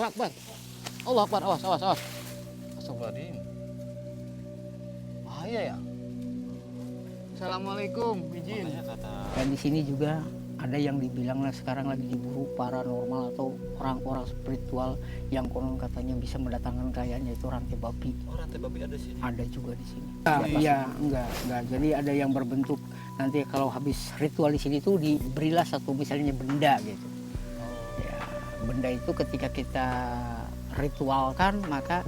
Allah Akbar. Allah Akbar. Awas, awas, awas. Astagfirullahaladzim. Bahaya ya. Assalamualaikum, izin. Dan di sini juga ada yang dibilang sekarang lagi diburu paranormal atau orang-orang spiritual yang konon katanya bisa mendatangkan kayaknya itu rantai babi. Oh, rantai babi ada sini. Ada juga di sini. Iya, enggak. Jadi ada yang berbentuk nanti kalau habis ritual di sini tuh diberilah satu misalnya benda gitu. Ya, benda itu ketika kita ritualkan maka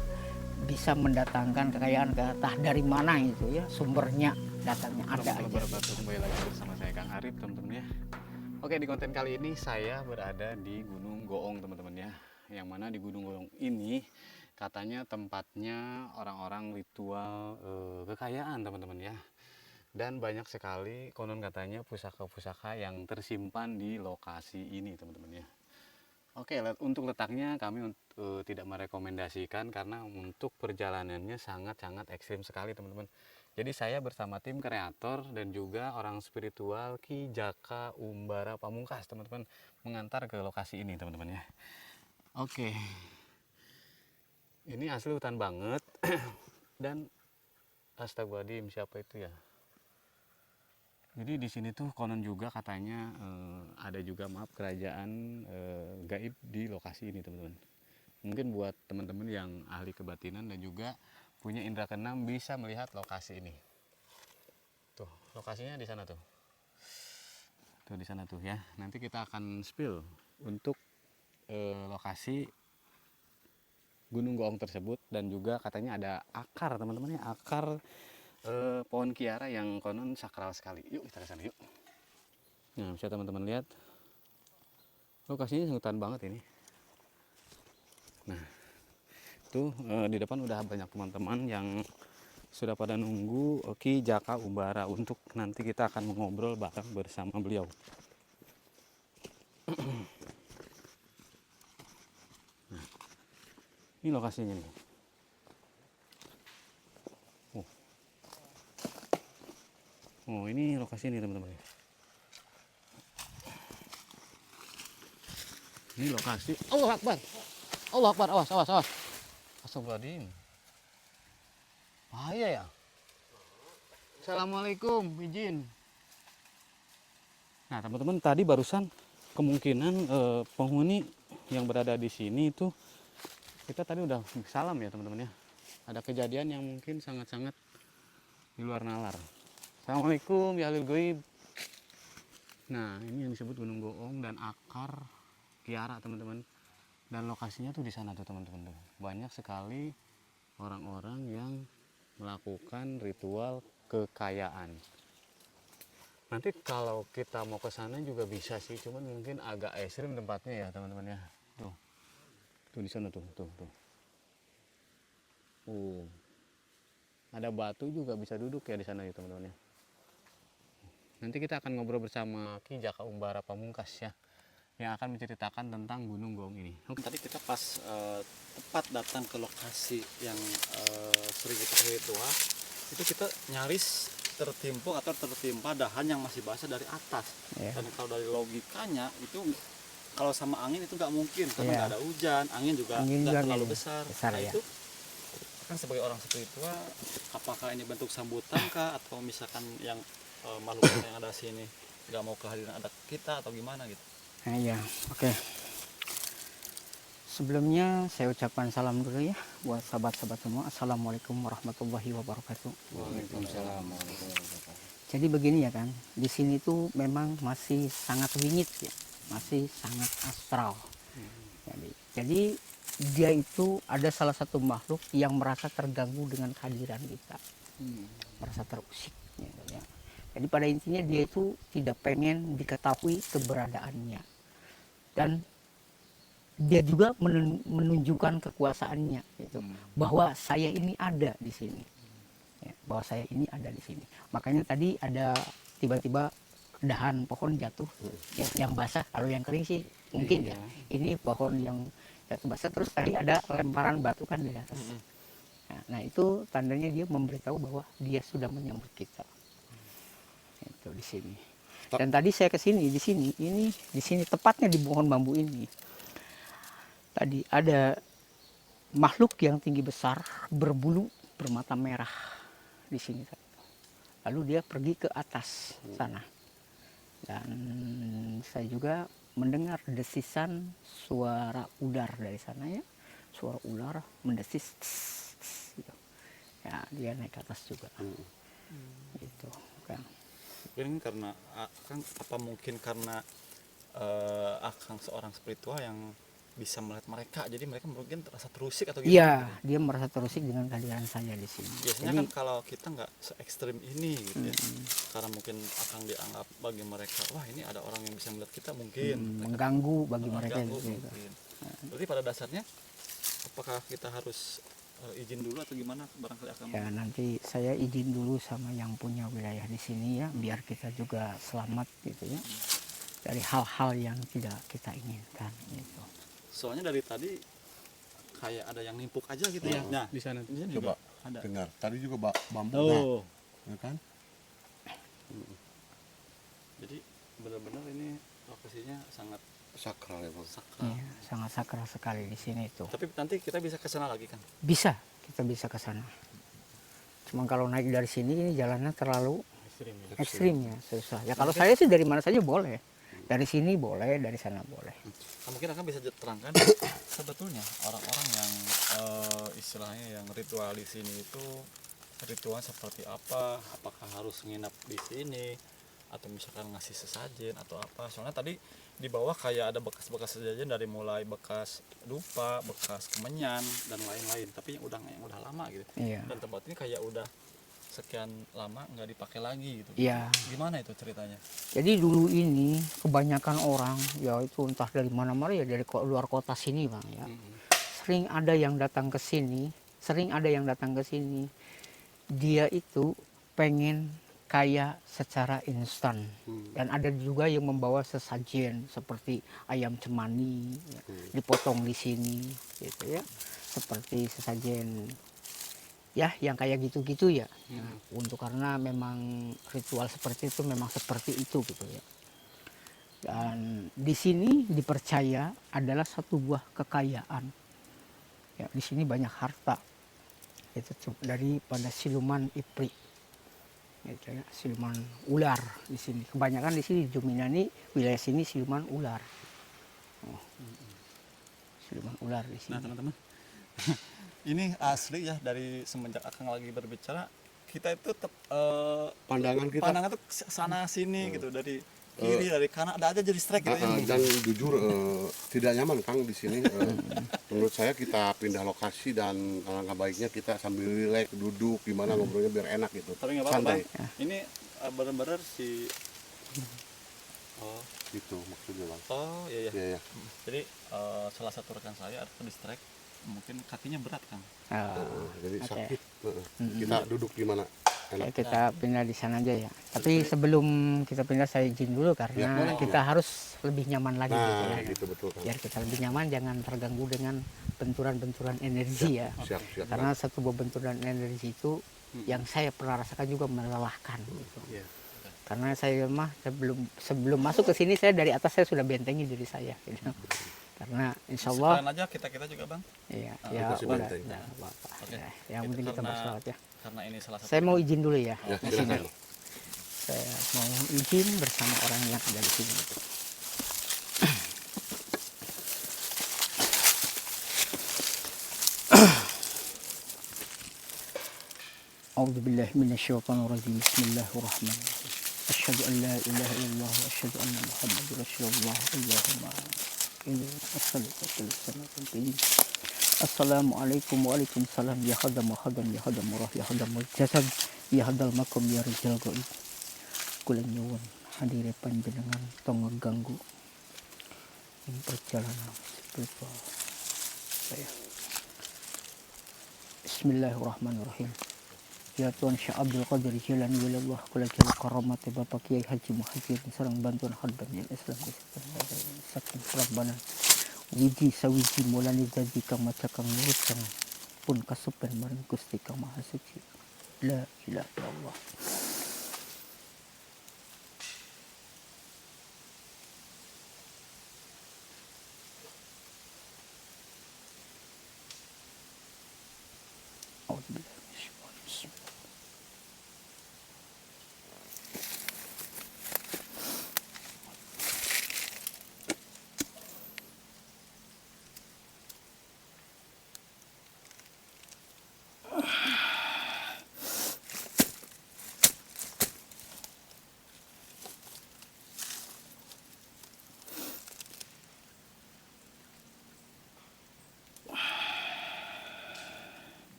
bisa mendatangkan kekayaan ke entah dari mana itu ya sumbernya datangnya ada aja. Kembali lagi bersama saya Kang Arif, teman-teman ya. Oke, di konten kali ini saya berada di Gunung Goong, teman-teman ya. Yang mana di Gunung Goong ini katanya tempatnya orang-orang ritual kekayaan, teman-teman ya. Dan banyak sekali konon katanya pusaka-pusaka yang tersimpan di lokasi ini, teman-teman ya. Oke, untuk letaknya kami tidak merekomendasikan karena untuk perjalanannya sangat-sangat ekstrim sekali, teman-teman. Jadi saya bersama tim kreator dan juga orang spiritual Ki Jaka Umbara Pamungkas, teman-teman, mengantar ke lokasi ini, teman-teman ya. Oke. Ini asli hutan banget dan astagfirullahaladzim, siapa itu ya? Jadi di sini tuh konon juga katanya ada juga kerajaan gaib di lokasi ini, teman-teman. Mungkin buat teman-teman yang ahli kebatinan dan juga punya indera keenam bisa melihat lokasi ini. Tuh, lokasinya di sana tuh. Tuh di sana tuh ya. Nanti kita akan spill untuk lokasi Gunung Goong tersebut dan juga katanya ada akar, teman-teman ya, akar pohon kiara yang konon sakral sekali. Yuk kita ke sana yuk. Nah, bisa teman-teman lihat lokasinya hutan banget ini. Nah, tuh di depan udah banyak teman-teman yang sudah pada nunggu Ki Jaka Umbara untuk nanti kita akan mengobrol bareng bersama beliau. Nah, ini lokasinya nih. Oh, ini lokasi ini, teman-teman. Ini lokasi. Allah Akbar. Allah Akbar. Awas, awas, awas. Astagfirullahaladzim. Bahaya ya. Assalamualaikum, izin. Nah, teman-teman, tadi barusan kemungkinan penghuni yang berada di sini itu kita tadi udah salam ya, teman-teman ya. Ada kejadian yang mungkin sangat-sangat di luar nalar. Assalamualaikum ya Halil Goib. Nah, ini yang disebut Gunung Goong dan akar kiara, teman-teman. Dan lokasinya tuh di sana tuh, teman-teman. Banyak sekali orang-orang yang melakukan ritual kekayaan. Nanti kalau kita mau ke sana juga bisa sih, cuman mungkin agak ekstrim tempatnya ya, teman-teman ya. Tuh. Tuh di sana tuh. Ada batu juga bisa duduk ya di sana ya, teman-teman ya. Nanti kita akan ngobrol bersama Ki Jaka Umbara Pamungkas ya, yang akan menceritakan tentang Gunung Goong ini. Tadi kita pas tepat datang ke lokasi yang sering kita ritual, itu kita nyaris tertimpung atau tertimpa dahan yang masih basah dari atas. Dan kalau dari logikanya itu kalau sama angin itu nggak mungkin karena nggak ada hujan, angin juga nggak terlalu besar. Nah, itu kan sebagai orang spiritual, apakah ini bentuk sambutan kah atau misalkan yang makhluk yang ada sini nggak mau kehadiran adat kita atau gimana gitu? Nah, ya, oke. Sebelumnya saya ucapkan salam dulu ya buat sahabat-sahabat semua. Assalamualaikum warahmatullahi wabarakatuh. Waalaikumsalam warahmatullahi wabarakatuh. Jadi begini ya kan, di sini tuh memang masih sangat wingit ya, masih sangat astral. Jadi dia itu ada salah satu makhluk yang merasa terganggu dengan kehadiran kita, merasa terusik. Ya. Jadi pada intinya dia itu tidak pengen diketahui keberadaannya. Dan dia juga menunjukkan kekuasaannya gitu, bahwa saya ini ada di sini. Ya, bahwa saya ini ada di sini. Makanya tadi ada tiba-tiba dahan pohon jatuh ya, yang basah. Kalau yang kering sih mungkin ya. Ini pohon yang jatuh basah, terus tadi ada lemparan batu kan di atas. Nah, itu tandanya dia memberitahu bahwa dia sudah menyambut kita. Itu di sini. Dan tadi saya ke sini, di sini tepatnya di pohon bambu ini. Tadi ada makhluk yang tinggi besar, berbulu, bermata merah di sini. Lalu dia pergi ke atas sana. Dan saya juga mendengar desisan suara ular dari sana ya. Suara ular mendesis. Tss, tss, gitu. Ya, dia naik ke atas juga. Gitu kan. Ini karena Akang, apa mungkin karena Akang seorang spiritual yang bisa melihat mereka, jadi mereka mungkin terasa terusik atau gimana? Iya, gitu? dia merasa terusik dengan kehadiran saya di sini. Biasanya Jadi, kan kalau kita nggak se ekstrim ini gitu ya, karena mungkin Akang dianggap bagi mereka, wah ini ada orang yang bisa melihat kita mungkin. Mereka mengganggu bagi mereka mengganggu gitu. mungkin. Berarti pada dasarnya apakah kita harus izin dulu atau gimana, barangkali Akang? Ya nanti saya izin dulu sama yang punya wilayah di sini ya, biar kita juga selamat gitu ya dari hal-hal yang tidak kita inginkan gitu. Soalnya dari tadi kayak ada yang nimpuk aja gitu ya. Nah, Di sana. ini Coba juga ada. dengar. Tadi juga bambu. Oh, Ya kan? jadi benar-benar ini lokasinya sangat Sakral ya bang. sakral. Iya, sangat sakral sekali di sini tuh. Tapi nanti kita bisa ke sana lagi kan? Bisa, kita bisa ke sana. Cuma kalau naik dari sini ini jalannya terlalu Ekstrim ya. ekstrim ya, susah. Ya kalau saya sih dari mana saja boleh. Dari sini boleh, dari sana boleh. Nah, mungkin akan bisa terangkan sebetulnya orang-orang yang istilahnya yang ritual di sini itu ritual seperti apa? Apakah harus nginap di sini atau misalkan ngasih sesajen atau apa? Soalnya tadi di bawah kayak ada bekas-bekas sesajen dari mulai bekas dupa, bekas kemenyan dan lain-lain. Tapi yang udah lama gitu. Iya. Dan tempat ini kayak udah sekian lama nggak dipakai lagi gitu. Iya. Gimana itu ceritanya? Jadi dulu ini kebanyakan orang ya itu entah dari mana-mana ya dari luar kota sini bang ya. Sering ada yang datang ke sini, dia itu pengen kaya secara instan. Dan ada juga yang membawa sesajen seperti ayam cemani ya, dipotong di sini gitu ya. Seperti sesajen ya yang kayak gitu-gitu ya. Nah, untuk karena memang ritual seperti itu memang seperti itu gitu ya. Dan di sini dipercaya adalah satu buah kekayaan. Ya, di sini banyak harta. Itu daripada siluman iprit. Gitu ya, siluman ular di sini. Kebanyakan di sini Juminani wilayah sini siluman ular. Oh. Siluman ular di sini. Nah teman-teman, ini asli ya dari semenjak Akang lagi berbicara kita itu Pandangan kita. pandangan tuh sana sini gitu dari kiri dari kanan ada aja jadi strike gitu ya. Dan jujur tidak nyaman Kang di sini. Menurut saya kita pindah lokasi dan alangkah baiknya kita sambil rileks duduk gimana ngobrolnya biar enak gitu. Tapi nggak apa-apa. Santai. Bang. Ini benar-benar si Gitu maksudnya Bang. oh iya iya. Iya ya. Jadi salah satu rekan saya ada di strike mungkin kakinya berat kan. Jadi Oke. sakit. Kita duduk di mana? Ya, Enak. kita pindah di sana aja ya. Tapi sebelum kita pindah saya izin dulu karena Ya, boleh. kita harus lebih nyaman lagi gitu ya. Nah, gitu betul Kang. Biar kita lebih nyaman, jangan terganggu dengan benturan-benturan energi ya. Siap, siap. Karena satu buah benturan energi itu yang saya pernah rasakan juga melelahkan gitu. Iya. Karena saya mah sebelum masuk ke sini saya dari atas saya sudah bentengi diri saya gitu. Karena insya Allah Sekalian aja kita juga bang. iya Ah, ya kasih udah, benteng. ya, apa-apa. Oke. Ya, yang penting kita bersolawat ya. Karena ini salah satu. Saya mau izin dulu ya. Ya, di sini. silakan. Saya mau izin bersama orang yang ada di sini. A'udzubillahi minasyaitonirrajim. Bismillahirrahmanirrahim. Asyhadu an la ilaha illallah wa asyhadu anna Muhammadar Rasulullah. Allahumma inni as'aluka kulli. Assalamualaikum waalaikumsalam ya hadam wa hadam ya hadam murah ya hadam jasad ya hadal makom ya rijal gaib. Kula nyuwun hadire panjenengan tong ngeganggu ing perjalanan spiritual saya. Bismillahirrahmanirrahim. Ya Tuhan Syekh Abdul Qadir Jilani Wilallah kula jal karamate Bapak Kiai Haji Muhajir sareng bantuan hadam yang Islam saking Rabbana wiji sawiji mulane dadi kang maca kang nurut kang pun kasupen marang Gusti Kang Maha Suci. La ilaha illallah.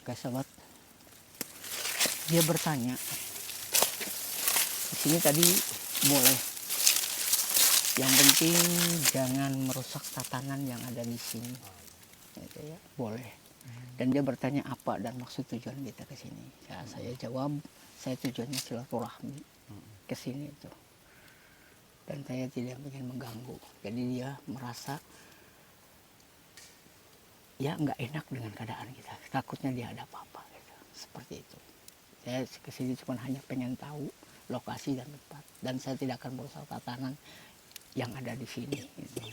Oke sobat, dia bertanya di sini tadi boleh, yang penting jangan merusak tatanan yang ada di sini, gitu ya, boleh. Dan dia bertanya apa dan maksud tujuan kita ke sini. Ya, saya jawab, saya tujuannya silaturahmi ke sini itu. Dan saya tidak ingin mengganggu. Jadi dia merasa ya nggak enak dengan keadaan kita, takutnya dia ada apa-apa gitu. Seperti itu. Saya kesini cuma hanya pengen tahu lokasi dan tempat, dan saya tidak akan merusak tatanan yang ada di sini gitu.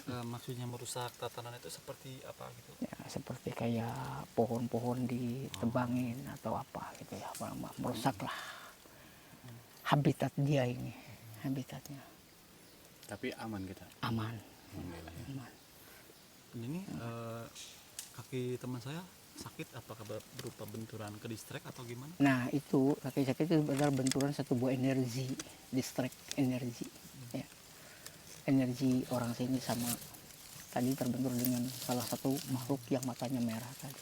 Maksudnya merusak tatanan itu seperti apa gitu? Ya, seperti kayak pohon-pohon ditebangin atau apa gitu ya, merusaklah habitat dia ini, habitatnya. Tapi aman kita. Aman. Alhamdulillah. Aman. Ini kaki teman saya sakit, apakah berupa benturan ke distrek atau gimana? Nah itu kaki sakit itu benar benturan satu buah energi, distrek energi, ya. Energi orang sini sama tadi terbentur dengan salah satu makhluk yang matanya merah tadi.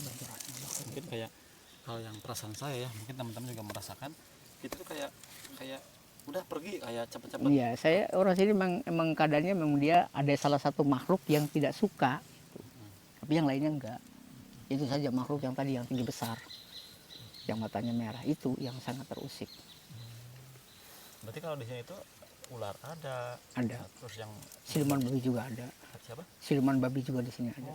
Benturan makhluk. Mungkin kayak hal yang perasaan saya ya, mungkin teman-teman juga merasakan kita tuh kayak udah pergi kayak cepet-cepet. Iya, saya orang sini emang keadaannya memang dia ada salah satu makhluk yang tidak suka, gitu. Tapi yang lainnya enggak. Itu saja makhluk yang tadi yang tinggi besar, yang matanya merah itu yang sangat terusik. Berarti kalau di sini itu ular ada. Terus yang Siluman babi juga ada. siapa? Siluman babi juga di sini ada.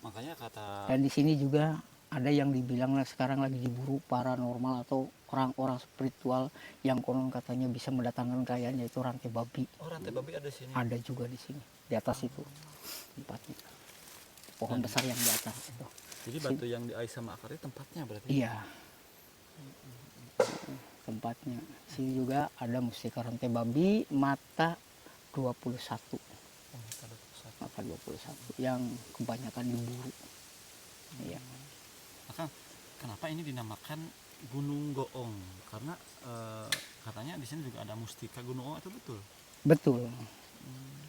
Makanya kata Dan di sini juga ada yang dibilang sekarang lagi diburu paranormal atau orang-orang spiritual yang konon katanya bisa mendatangkan kekayaan, yaitu rantai babi. oh rantai babi ada di sini. Ada juga di sini, di atas itu tempatnya. Pohon besar yang di atas itu. Jadi batu yang di ais sama akar itu tempatnya berarti. Iya. Tempatnya. Sini juga ada mustika rantai babi mata 21. Oh, kita ada pusat. Mata 21 yang kebanyakan diburu. Iya. Maka kenapa ini dinamakan Gunung Goong? Karena katanya di sini juga ada mustika Gunung Goong, itu betul? Betul.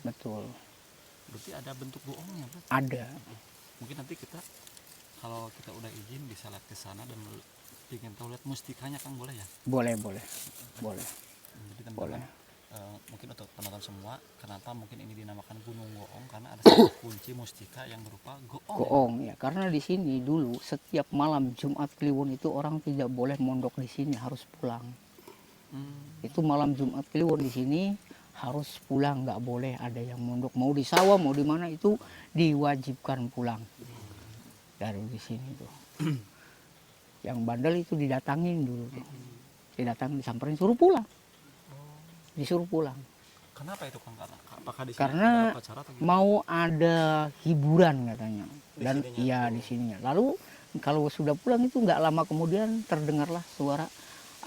Betul. Berarti ada bentuk goongnya berarti? Ada. Mungkin nanti kita kalau kita udah izin bisa lihat ke sana dan ingin tahu lihat mustikanya, Kang, boleh ya? Boleh. Boleh. Jadi Boleh. teman-teman mungkin untuk penonton semua, kenapa mungkin ini dinamakan Gunung Goong? Karena ada satu kunci mustika yang berupa goong. Goong ya, karena di sini dulu setiap malam Jumat Kliwon itu orang tidak boleh mondok di sini, harus pulang. Itu malam Jumat Kliwon di sini harus pulang, nggak boleh ada yang mondok, mau di sawah mau di mana itu diwajibkan pulang dari di sini tuh. Yang bandel itu didatangin dulu tuh, disamperin suruh pulang, disuruh pulang. Kenapa itu, Kang? Apakah di sini Karena ada upacara atau gimana? mau ada hiburan katanya, dan sininya. iya di sininya. Lalu kalau sudah pulang itu nggak lama kemudian terdengarlah suara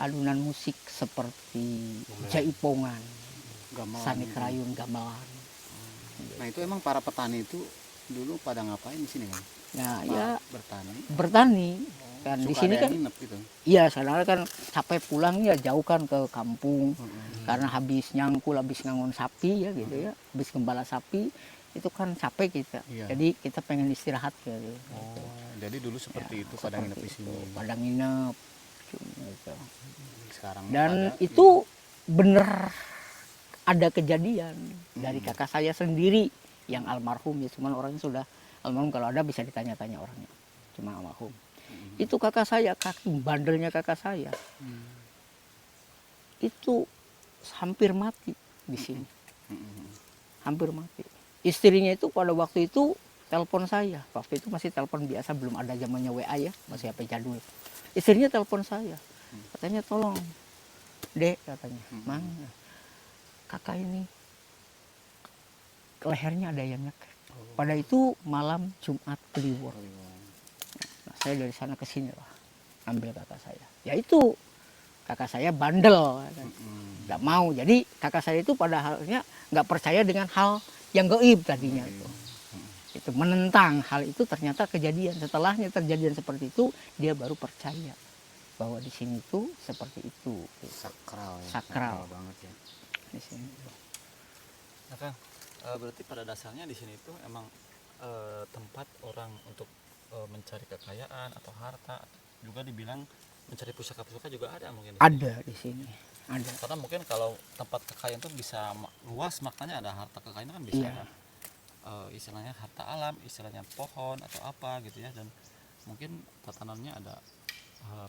alunan musik seperti jaipongan, Gamelan. sani kerayun, gamelan. Nah itu emang para petani itu dulu pada ngapain di sini kan? Nah Apa ya bertani. bertani kan di Suka sini ada kan. yang nginep gitu. Iya, sekarang kan capek pulang ya jauh kan ke kampung, karena habis nyangkul, habis ngangon sapi ya gitu ya, habis gembala sapi itu kan capek kita. Iya. Jadi kita pengen istirahat gitu. Oh, jadi dulu seperti itu pada nginep di sini. Pada nginep gitu. Sekarang Dan pada- itu bener ada kejadian dari kakak saya sendiri yang almarhum ya, cuman orangnya sudah almarhum, kalau ada bisa ditanya-tanya orangnya, cuma almarhum. Itu kakak saya, kaki bandelnya kakak saya itu hampir mati di sini, hampir mati. Istrinya itu pada waktu itu telepon saya, waktu itu masih telepon biasa, belum ada zamannya WA ya, masih HP jadul. Istrinya telepon saya, katanya tolong Dek, katanya, Mang, kakak ini lehernya ada yang nyekek. Pada itu malam Jumat Kliwon. Nah, saya dari sana ke sini lah ambil kakak saya. Ya itu kakak saya bandel, nggak mau. Jadi kakak saya itu pada halnya nggak percaya dengan hal yang gaib tadinya itu menentang hal itu, ternyata kejadian. Setelahnya terjadian seperti itu, dia baru percaya bahwa di sini tuh seperti itu. Sakral ya. Sakral. Banget ya. Di sini. Nah Kang, berarti pada dasarnya di sini tuh emang tempat orang untuk mencari kekayaan atau harta, juga dibilang mencari pusaka-pusaka juga ada mungkin di sini. Ada di sini, ada. Karena mungkin kalau tempat kekayaan itu bisa luas, maknanya ada harta kekayaan kan bisa Iya. ada istilahnya harta alam, istilahnya pohon atau apa gitu ya, dan mungkin tatanannya ada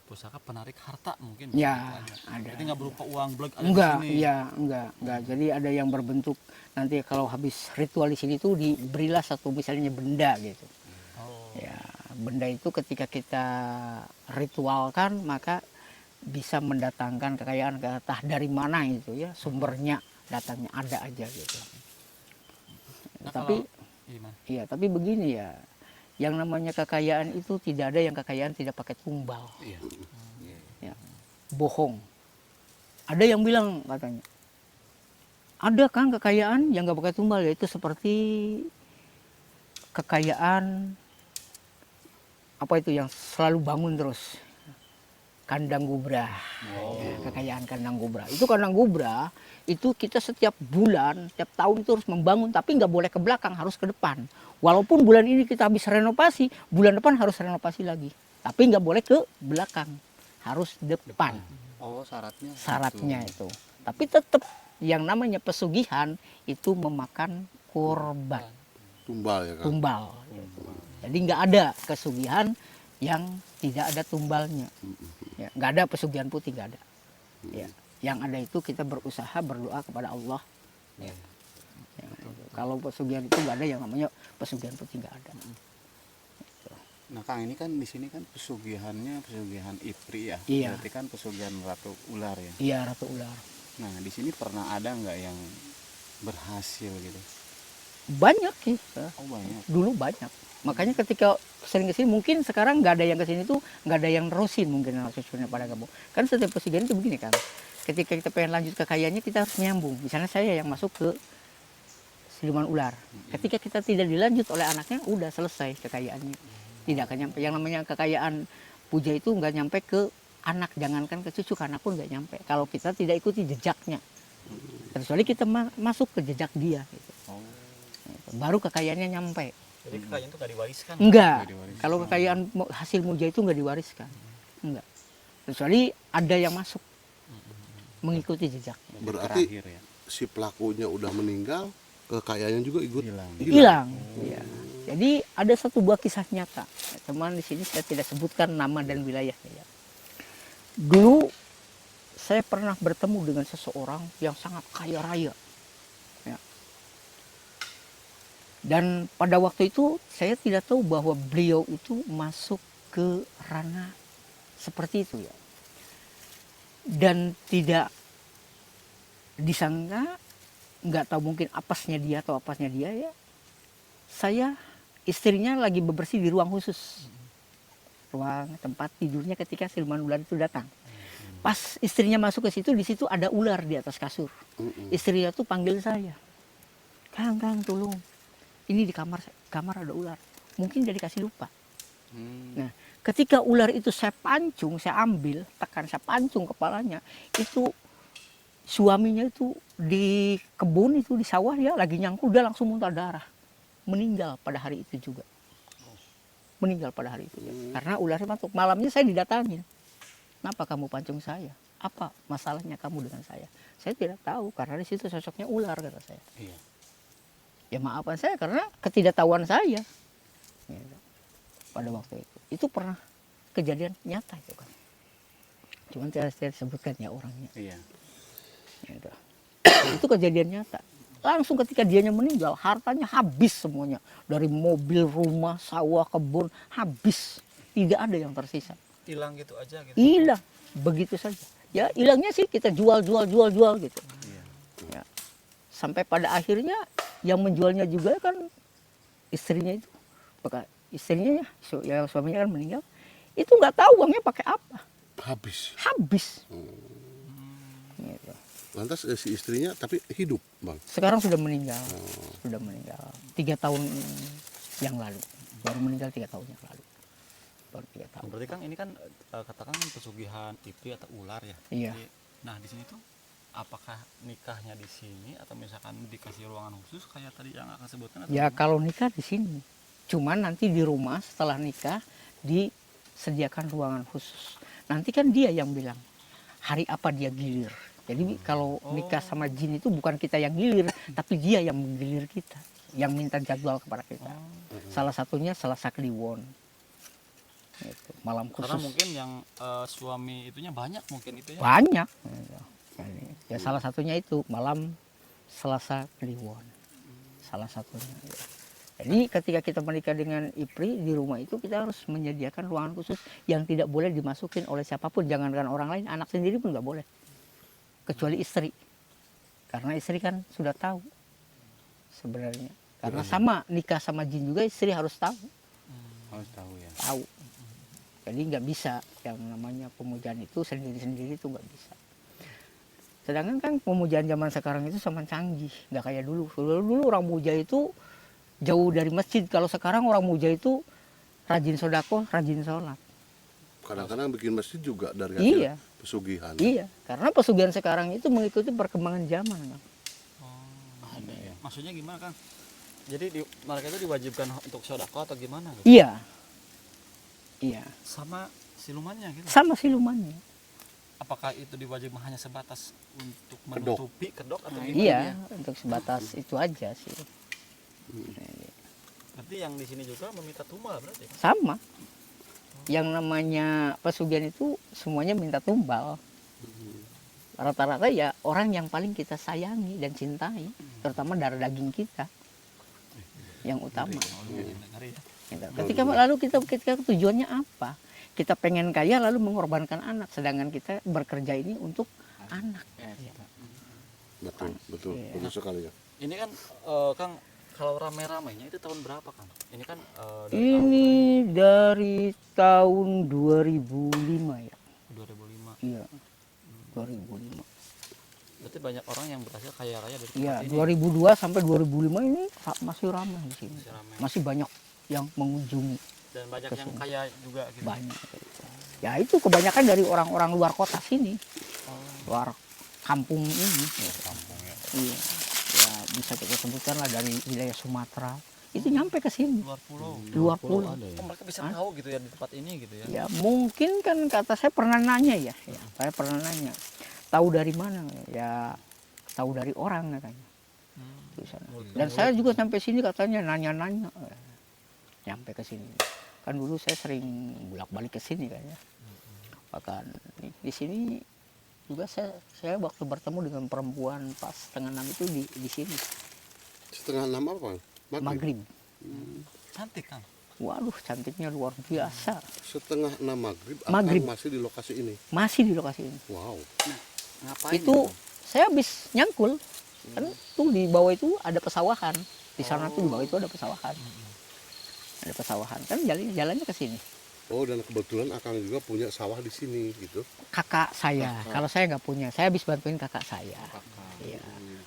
pusaka penarik harta mungkin. Ya, istilahnya. ada. Jadi nggak berupa uang blag ada Enggak, di sini. iya, enggak. Jadi ada yang berbentuk, nanti kalau habis ritual di sini tuh diberilah satu misalnya benda gitu. Oh. Ya, benda itu ketika kita ritualkan maka bisa mendatangkan kekayaan, entah dari mana itu ya, sumbernya datangnya ada aja gitu. Nah, Tapi gimana? iya, tapi begini ya. Yang namanya kekayaan itu tidak ada yang kekayaan tidak pakai tumbal. Iya. Ya, bohong. Ada yang bilang katanya, ada kan kekayaan yang nggak pakai tumbal, yaitu seperti kekayaan apa itu yang selalu bangun terus, kandang gubra. Ya, kekayaan kandang gubra. Itu kandang gubra itu kita setiap bulan, setiap tahun itu harus membangun, tapi nggak boleh ke belakang, harus ke depan. Walaupun bulan ini kita habis renovasi, bulan depan harus renovasi lagi. Tapi nggak boleh ke belakang, harus depan. Oh, syaratnya. Syaratnya itu. Tapi tetap yang namanya pesugihan itu memakan korban, Tumbal ya kan. tumbal. Jadi nggak ada kesugihan yang tidak ada tumbalnya. Ya, nggak ada pesugihan putih, nggak ada. Ya, yang ada itu kita berusaha berdoa kepada Allah. Ya. Ya, kalau pesugihan itu nggak ada, yang namanya pesugihan putih nggak ada. Nah, Kang, ini kan di sini kan pesugihannya pesugihan Ipri ya. Iya. Berarti kan pesugihan Ratu Ular ya. Iya, Ratu Ular. Nah, di sini pernah ada nggak yang berhasil gitu? Banyak sih. Oh, banyak. Dulu banyak. Makanya ketika sering kesini, mungkin sekarang nggak ada yang kesini tuh, nggak ada yang nerusin mungkin sesuatu pada kamu. Kan setiap pesugihan itu begini kan. Ketika kita pengen lanjut kekayaannya, kita harus nyambung. Misalnya saya yang masuk ke siluman ular. Ketika kita tidak dilanjut oleh anaknya, udah selesai kekayaannya. Tidak akan nyampe. Yang namanya kekayaan puja itu nggak nyampe ke anak, jangankan ke cucu, ke anak pun nggak nyampe. Kalau kita tidak ikuti jejaknya. Kecuali kita masuk ke jejak dia. Gitu. Baru kekayaannya nyampe. Jadi kekayaan itu nggak diwariskan. Enggak. Nggak diwariskan. Kalau kekayaan hasil muja itu enggak diwariskan. Enggak. Kecuali ada yang masuk mengikuti jejaknya. Berarti Terakhir ya. si pelakunya udah meninggal, kekayaannya juga ikut Hilang. Hilang. Iya. Jadi ada satu buah kisah nyata. Teman di sini saya tidak sebutkan nama dan wilayahnya ya. Dulu saya pernah bertemu dengan seseorang yang sangat kaya raya. Ya. Dan pada waktu itu saya tidak tahu bahwa beliau itu masuk ke ranah seperti itu ya. Dan tidak disangka, nggak tahu mungkin apesnya dia atau apesnya dia ya. Saya istrinya lagi bebersih di ruang khusus. Ruang tempat tidurnya ketika siluman ular itu datang. Pas istrinya masuk ke situ, di situ ada ular di atas kasur. Istrinya tuh panggil saya. Kang, tolong. Ini di kamar ada ular. Mungkin dia dikasih lupa. Nah, ketika ular itu saya pancung, saya ambil, saya pancung kepalanya, itu suaminya itu di kebun itu, di sawah ya, lagi nyangkul, dia langsung muntah darah. Meninggal pada hari itu juga. Meninggal pada hari itu ya. Karena ularnya masuk. Malamnya saya didatangin. Kenapa kamu pancung saya? Apa masalahnya kamu dengan saya? Saya tidak tahu, karena di situ sosoknya ular, kata saya. Iya. Ya maafkan saya karena ketidaktahuan saya. Gitu. Pada waktu itu. Itu pernah kejadian nyata itu kan. Cuman saya sebutkan ya orangnya. Iya. Gitu. Itu kejadian nyata. Langsung ketika dianya meninggal, hartanya habis semuanya. Dari mobil, rumah, sawah, kebun, habis. Tidak ada yang tersisa. Hilang gitu aja gitu. Hilang. Begitu saja. Ya hilangnya sih kita jual gitu. Iya. Ya. sampai pada akhirnya yang menjualnya juga kan istrinya itu. Maka istrinya ya suaminya kan meninggal. Itu nggak tahu uangnya pakai apa. Habis. Habis. Gitu. Lantas si istrinya tapi hidup, Bang. Sekarang sudah meninggal. Sudah meninggal. 3 tahun yang lalu. Baru meninggal 3 tahun yang lalu. Baru 3 tahun. Berarti Kang ini kan katakan pesugihan IP atau ular ya. Iya. Nah di sini tuh apakah nikahnya di sini atau misalkan dikasih ruangan khusus kayak tadi yang akan sebutkan? Atau Ya gimana? kalau nikah di sini. Cuman nanti di rumah setelah nikah disediakan ruangan khusus. Nanti kan dia yang bilang hari apa dia gilir. Jadi kalau nikah sama jin itu bukan kita yang gilir, tapi dia yang menggilir kita, yang minta jadwal kepada kita. Salah satunya Selasa Kliwon. Gitu, malam khusus. Karena mungkin yang suami itunya banyak mungkin itu ya. Banyak. Gitu. Jadi, ya salah satunya itu malam Selasa Kliwon. Salah satunya. Jadi ketika kita menikah dengan Ipri di rumah itu kita harus menyediakan ruangan khusus yang tidak boleh dimasukin oleh siapapun, jangankan orang lain, anak sendiri pun nggak boleh, kecuali istri, karena istri kan sudah tahu sebenarnya. Karena sama nikah sama jin juga istri harus tahu, Harus tahu ya. tahu. Jadi nggak bisa yang namanya pemujaan itu sendiri-sendiri itu nggak bisa. Sedangkan kan pemujaan zaman sekarang itu sama canggih, nggak kayak dulu. Dulu orang muja itu jauh dari masjid. Kalau sekarang orang muja itu rajin sodako, rajin sholat. Kadang-kadang bikin masjid juga dari hasil Iya. pesugihan. Iya, karena pesugihan sekarang itu mengikuti perkembangan zaman. Kan? Ada ya. Maksudnya gimana Kang? Jadi mereka itu diwajibkan untuk sodako atau gimana? Gitu? Iya, iya. Sama silumannya gitu. Sama silumannya. Apakah itu diwajibkan hanya sebatas untuk Kedok. menutupi kedok atau gimana? Iya, ya? untuk sebatas itu aja sih. Berarti yang di sini juga meminta tumbal berarti. Sama. Yang namanya pesugihan itu semuanya minta tumbal. Rata-rata ya orang yang paling kita sayangi dan cintai, terutama darah daging kita yang utama. Ngeri ya. Gitu. Ketika tujuannya apa? Kita pengen kaya lalu mengorbankan anak, sedangkan kita bekerja ini untuk anak. Betul, betul, Iya. betul sekali ya. Ini kan Kang kalau rame-ramenya itu tahun berapa Kang? Ini kan dari Ini dari tahun 2005 ya. tahun 2005. Iya. 2005. Berarti banyak orang yang berhasil kaya raya dari Iya, tempat ini. 2002 sampai 2005 ini masih ramai di sini. Masih ramai. Masih banyak yang mengunjungi, Dan banyak yang Kesini. kaya juga gitu. banyak. Ya itu kebanyakan dari orang-orang luar kota sini, luar kampung ini. Kampung ya. Iya. Ya bisa kita sebutkan lah dari wilayah Sumatera. Itu nyampe ke sini, Luar pulau. luar pulau. Ada ya. Oh, mereka bisa tahu gitu ya di tempat ini gitu ya. Ya mungkin kan kata saya pernah nanya ya, saya pernah nanya. Tahu dari mana? Ya tahu dari orang katanya. Di sana. Dan saya juga sampai sini katanya nanya-nanya. Nyampe ke sini. Kan dulu saya sering bolak-balik ke sini kan ya. Bahkan di sini juga saya waktu bertemu dengan perempuan pas setengah 6 itu di sini, Setengah 6 apa? maghrib. Cantik Kang. Waduh, cantiknya luar biasa. Setengah 6 maghrib, Maghrib. Akang masih di lokasi ini. Masih di lokasi ini. Wow. Ngapain? Itu saya habis nyangkul. Kan tuh di bawah itu ada pesawahan. Di sana tuh di bawah itu ada pesawahan. Ada pesawahan. Kan jalannya ke sini. Oh, dan kebetulan Akang juga punya sawah di sini gitu. Kakak saya. Kalau saya nggak punya, saya habis bantuin kakak saya. Iya.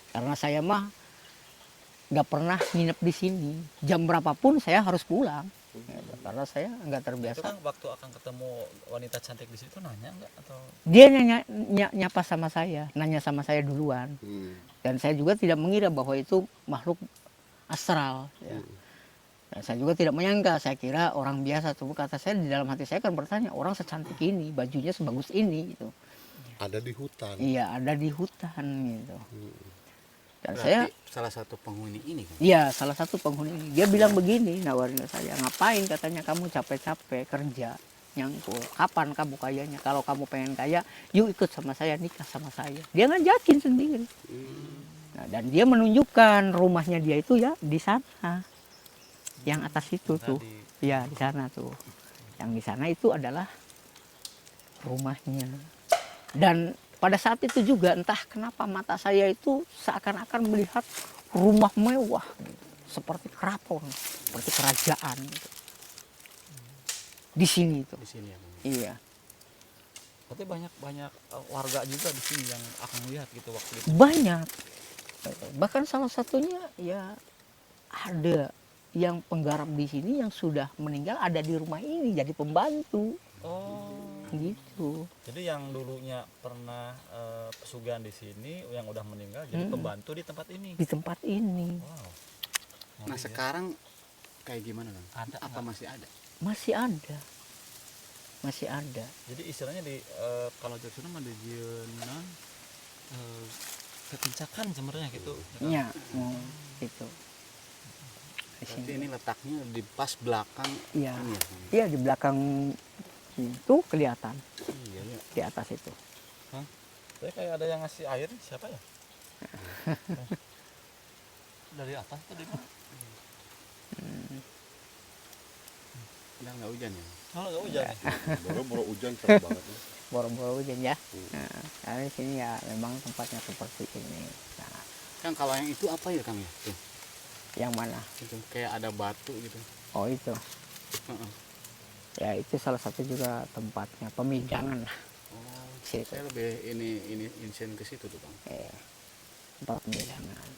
Karena saya mah nggak pernah nginep di sini. Jam berapapun saya harus pulang. Gitu. Karena saya nggak Itu terbiasa. kan waktu akan ketemu wanita cantik di situ nanya enggak atau Dia nyapa sama saya, nanya sama saya duluan. Dan saya juga tidak mengira bahwa itu makhluk astral. Ya. Dan saya juga tidak menyangka, saya kira orang biasa. Tuh kata saya di dalam hati saya kan bertanya, orang secantik ini, bajunya sebagus ini, gitu. Ada di hutan. Iya, ada di hutan, gitu. Dan Berarti saya, salah satu penghuni ini kan. iya salah satu penghuni ini. Dia bilang begini, nawarin ke saya, ngapain katanya kamu capek-capek kerja, nyangkul. Kapan kamu kayanya? Kalau kamu pengen kaya, yuk ikut sama saya, nikah sama saya. Dia ngajakin sendiri. Nah, dan dia menunjukkan rumahnya dia itu ya di sana. Yang atas itu tuh. tadi Iya, di sana tuh. Yang di sana itu adalah rumahnya. Dan pada saat itu juga entah kenapa mata saya itu seakan-akan melihat rumah mewah seperti keraton, seperti kerajaan gitu. Di sini itu. Di sini ya, Kang. Iya. Berarti banyak warga juga di sini yang akan lihat gitu waktu itu. Banyak. Bahkan salah satunya ya ada yang penggarap di sini yang sudah meninggal ada di rumah ini jadi pembantu Oh. gitu. Jadi yang dulunya pernah pesugihan di sini yang udah meninggal jadi pembantu di tempat ini. Di tempat ini Wow. Nah, Ngeri ya. sekarang kayak gimana, Kang? Ada Apa masih ada? masih ada. Masih ada. Jadi istilahnya di kalau Jackson mah di jeunan kekencakan sebenarnya gitu. Ya, gitu. Di Berarti sini. ini letaknya di pas belakang Iya. ini ya, Kang? Iya di belakang itu kelihatan Iya, iya. di atas itu. Tapi kayak ada yang ngasih air nih, siapa ya? Dari atas tadi mah. Udah nggak hujan ya? Kalau nggak hujan nih. Boro-boro hujan cerah banget. Boro-boro hujan ya. Nah, karena di sini ya memang tempatnya seperti ini. Nah, Kang, kalau yang itu apa ya, Kang ya? Tuh, yang mana? itu kayak ada batu gitu. Oh itu. Heeh. Ya itu salah satu juga tempatnya pemidangan lah. Oh, Situ. saya lebih ini insen ke situ tuh, Kang. Tempat pemidangan.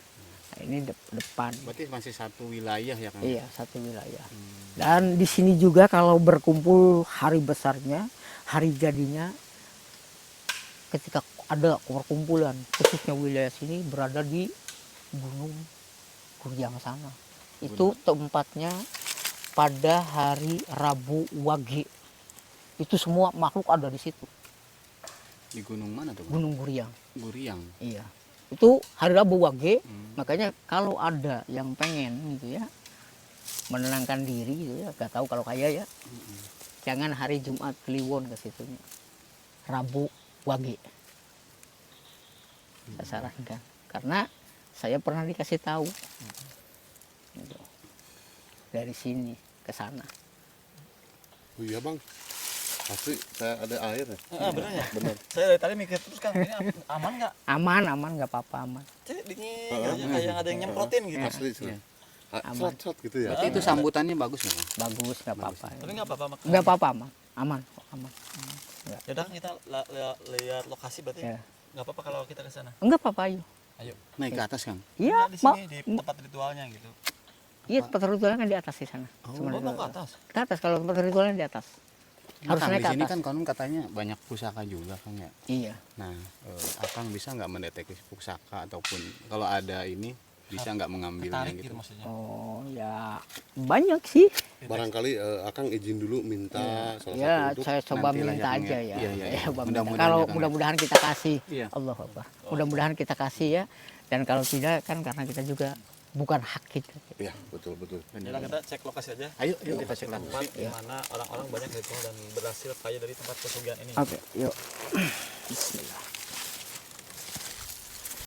Nah, ini depan. Berarti masih satu wilayah ya, Kang? Iya, satu wilayah. Hmm. Dan di sini juga kalau berkumpul hari besarnya, hari jadinya, ketika ada perkumpulan, khususnya wilayah sini berada di Gunung Guryang sana. Itu tempatnya pada hari Rabu Wage. Itu semua makhluk ada di situ, Di gunung mana tuh, Kang? Gunung Guryang. Guryang. Iya. Itu hari Rabu Wage, Hmm. makanya kalau ada yang pengen gitu ya, menenangkan diri gitu ya, gak tahu kalau kaya ya, jangan hari Jumat Kliwon ke situnya. Rabu Wage. Saya sarankan. Karena saya pernah dikasih tahu. Gitu. Dari sini ke sana. Oh iya bang, pasti saya ada air ya. Bener ya? Bener. Saya dari tadi mikir terus kan ini aman nggak? Aman, nggak apa-apa aman. Cek dingin aja kayak ada yang nyemprotin gitu. Asli sih. Iya. Aman. Sot gitu ya. Berarti itu sambutannya bagus ya, Kang? Bagus, nggak apa-apa. Tapi nggak apa-apa. Nggak apa-apa, aman. Aman, kok, aman. Ya udah kita lihat lokasi berarti. Ya. Nggak apa-apa kalau kita ke sana. Enggak apa-apa, ayo. Ayo. Naik ke atas, Kang? Iya, Di sini di tempat ritualnya gitu. Iya, tempat ritualnya kan di atas di sana. Oh, Cuma Oh, di mau ke atas. Ke atas, kalau tempat ritualnya di atas. Harus Kang, naik di ke sini atas. kan konon katanya banyak pusaka juga, Kang ya. Iya. Nah, Akang bisa nggak mendeteksi pusaka ataupun kalau ada ini bisa nggak mengambilnya Tarik gitu? gitu maksudnya. Oh, ya banyak sih. Barangkali Akang izin dulu minta salah Ya, satu untuk saya coba nantilah minta ya, Kang, aja ya. ya. Iya, iya, iya. Bang, Mudah-mudahan kalau ya, Kang, ya. mudah-mudahan kita kasih. Iya. Allah Akbar. Mudah-mudahan kita kasih ya. Dan kalau tidak kan karena kita juga bukan hak kita. Iya, betul betul. Jadi kita cek lokasi aja. Ayo, kita cek Tempat langsung. di mana orang-orang banyak ritual dan berhasil kaya dari tempat pesugihan ini. Oke, yuk. Bismillah.